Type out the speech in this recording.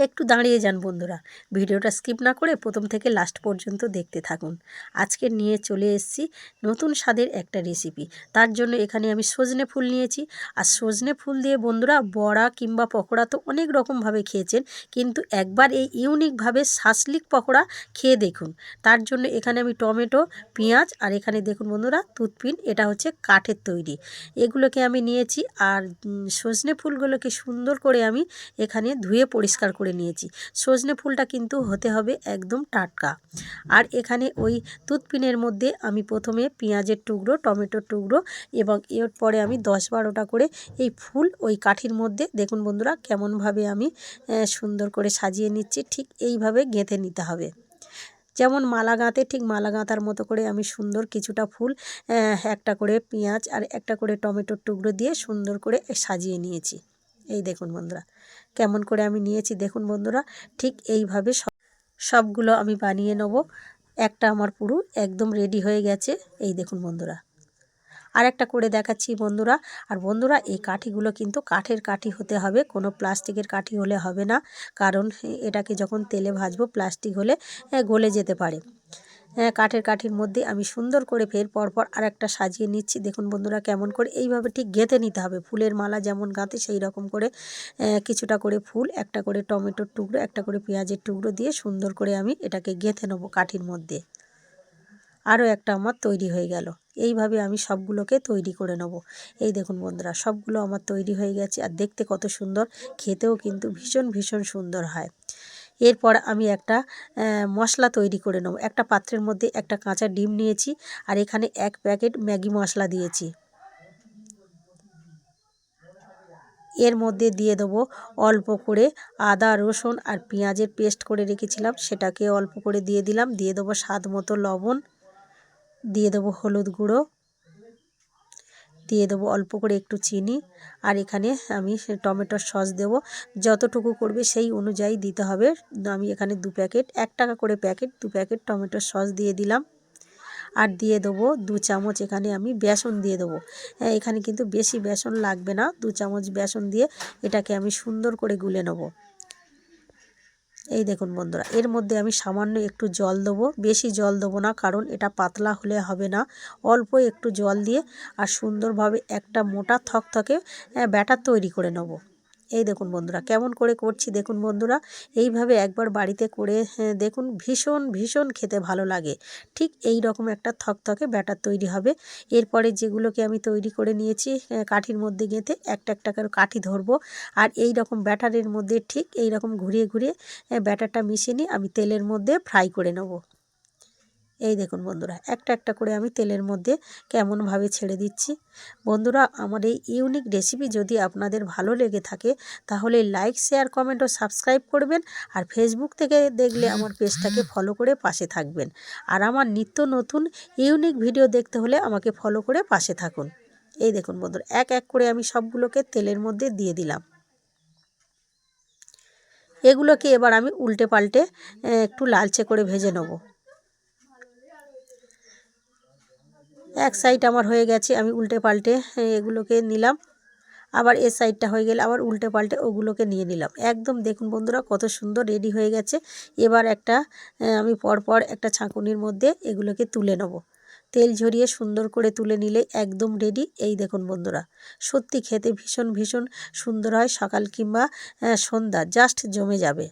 একটু দাঁড়িয়ে যান বন্ধুরা, ভিডিওটা স্কিপ না করে প্রথম থেকে লাস্ট পর্যন্ত দেখতে থাকুন। আজকে নিয়ে চলে এসেছি নতুন স্বাদের একটা রেসিপি। তার জন্য এখানে আমি সজনে ফুল নিয়েছি। আর সজনে ফুল দিয়ে বন্ধুরা বড়া কিংবা পকোড়া তো অনেক রকমভাবে খেয়েছেন, কিন্তু একবার এই ইউনিকভাবে শাসলিক পকোড়া খেয়ে দেখুন। তার জন্য এখানে আমি টমেটো, পেঁয়াজ আর এখানে দেখুন বন্ধুরা তুতপিন, এটা হচ্ছে কাঠের তৈরি, এগুলোকে আমি নিয়েছি। আর সজনে ফুলগুলোকে সুন্দর করে আমি এখানে ধুয়ে পরিষ্কার করে নিয়েছি। সজনে ফুলটা কিন্তু হতে হবে একদম টাটকা। আর এখানে ওই তুতপিনের মধ্যে আমি প্রথমে পেঁয়াজের টুকরো, টমেটোর টুকরো এবং এরপরে আমি 10-12টা করে এই ফুল ওই কাঠির মধ্যে দেখুন বন্ধুরা কেমনভাবে আমি সুন্দর করে সাজিয়ে নিচ্ছি। ঠিক এইভাবে গেঁথে নিতে হবে, যেমন মালা গাঁথে ঠিক মালা গাঁথার মতো করে আমি সুন্দর কিছুটা ফুল একটা করে পেঁয়াজ আর একটা করে টমেটোর টুকরো দিয়ে সুন্দর করে সাজিয়ে নিয়েছি। এই দেখুন বন্ধুরা কেমন করে আমি নিয়েছি, দেখুন বন্ধুরা ঠিক এইভাবে সবগুলো আমি বানিয়ে নেব। একটা আমার পুরো একদম রেডি হয়ে গেছে। এই দেখুন বন্ধুরা আর একটা করে দেখাচ্ছি বন্ধুরা। আর বন্ধুরা এই কাঠিগুলো কিন্তু কাঠের কাঠি হতে হবে, কোনো প্লাস্টিকের কাঠি হলে হবে না, কারণ এটাকে যখন তেলে ভাজবো প্লাস্টিক হলে গলে যেতে পারে। কাঠের কাঠির মধ্যে আমি সুন্দর করে ফের পরপর আর একটা সাজিয়ে নিচ্ছি। দেখুন বন্ধুরা কেমন করে এইভাবে ঠিক গেঁথে নিতে হবে, ফুলের মালা যেমন গাঁথে সেই রকম করে কিছুটা করে ফুল, একটা করে টমেটোর টুকরো, একটা করে পেঁয়াজের টুকরো দিয়ে সুন্দর করে আমি এটাকে গেঁথে নেবো কাঠির মধ্যে। আরও একটা আমার তৈরি হয়ে গেল। এইভাবে আমি সবগুলোকে তৈরি করে নেব। এই দেখুন বন্ধুরা সবগুলো আমার তৈরি হয়ে গেছে, আর দেখতে কত সুন্দর, খেতেও কিন্তু ভীষণ ভীষণ সুন্দর হয়। এরপর আমি একটা মশলা তৈরি করে নেব। একটা পাত্রের মধ্যে একটা কাঁচা ডিম নিয়েছি, আর এখানে 1 প্যাকেট ম্যাগি মশলা দিয়েছি। এর মধ্যে দিয়ে দেবো অল্প করে আদা, রসুন আর পেঁয়াজের পেস্ট করে রেখেছিলাম, সেটাকে অল্প করে দিয়ে দিলাম। দিয়ে দেবো স্বাদ মতো লবণ, দিয়ে দেবো হলুদ গুঁড়ো, দিয়ে দেবো অল্প করে একটু চিনি। আর এখানে আমি টমেটোর সস দেবো, যতটুকু করবে সেই অনুযায়ী দিতে হবে। আমি এখানে 2 প্যাকেট, 1 টাকা করে প্যাকেট, 2 প্যাকেট টমেটোর সস দিয়ে দিলাম। আর দিয়ে দেবো 2 চামচ এখানে আমি বেসন দিয়ে দেবো। এখানে কিন্তু বেশি বেসন লাগবে না, 2 চামচ বেসন দিয়ে এটাকে আমি সুন্দর করে গুলে নেব। এই দেখুন বন্ধুরা এর মধ্যে আমি সামান্য একটু জল দেবো, বেশি জল দেবো না, কারণ এটা পাতলা হলে হবে না। অল্প একটু জল দিয়ে আর সুন্দরভাবে একটা মোটা থকথকে ব্যাটার তৈরি করে নেব। এই দেখুন বন্ধুরা কেমন করে করছি, দেখুন বন্ধুরা এইভাবে একবার বাড়িতে করে দেখুন, ভীষণ ভীষণ খেতে ভালো লাগে। ঠিক এই রকম একটা থকথকে ব্যাটার তৈরি হবে। এরপরে যেগুলোকে আমি তৈরি করে নিয়েছি কাঠির মধ্যে গেঁথে একটা একটা করে কাঠি ধরবো, আর এই রকম ব্যাটারের মধ্যে ঠিক এই রকম ঘুরিয়ে ঘুরিয়ে ব্যাটারটা মিশিয়ে নিয়ে আমি তেলের মধ্যে ফ্রাই করে নেব। এই দেখুন বন্ধুরা একটা একটা করে আমি তেলের মধ্যে কেমনভাবে ছেড়ে দিচ্ছি। বন্ধুরা আমার এই ইউনিক রেসিপি যদি আপনাদের ভালো লেগে থাকে তাহলে লাইক, শেয়ার, কমেন্ট ও সাবস্ক্রাইব করবেন। আর ফেসবুক থেকে দেখলে আমার পেজটাকে ফলো করে পাশে থাকবেন। আর আমার নিত্য নতুন ইউনিক ভিডিও দেখতে হলে আমাকে ফলো করে পাশে থাকুন। এই দেখুন বন্ধুরা এক এক করে আমি সবগুলোকে তেলের মধ্যে দিয়ে দিলাম। এগুলোকে এবার আমি উল্টে পাল্টে একটু লালচে করে ভেজে নেব। এক সাইড আমার হয়ে গেছে, আমি উল্টে পাল্টে এগুলোকে নিলাম। আবার এ সাইডটা হয়ে গেলে আবার উল্টে পাল্টে ওগুলোকে নিয়ে নিলাম। একদম দেখুন বন্ধুরা কত সুন্দর রেডি হয়ে গেছে। এবার একটা আমি পরপর একটা ছাঁকুনির মধ্যে এগুলোকে তুলে নেব। তেল ঝরিয়ে সুন্দর করে তুলে নিলে একদম রেডি। এই দেখুন বন্ধুরা সত্যি খেতে ভীষণ ভীষণ সুন্দর হয়, সকাল কিংবা সন্ধ্যা জাস্ট জমে যাবে।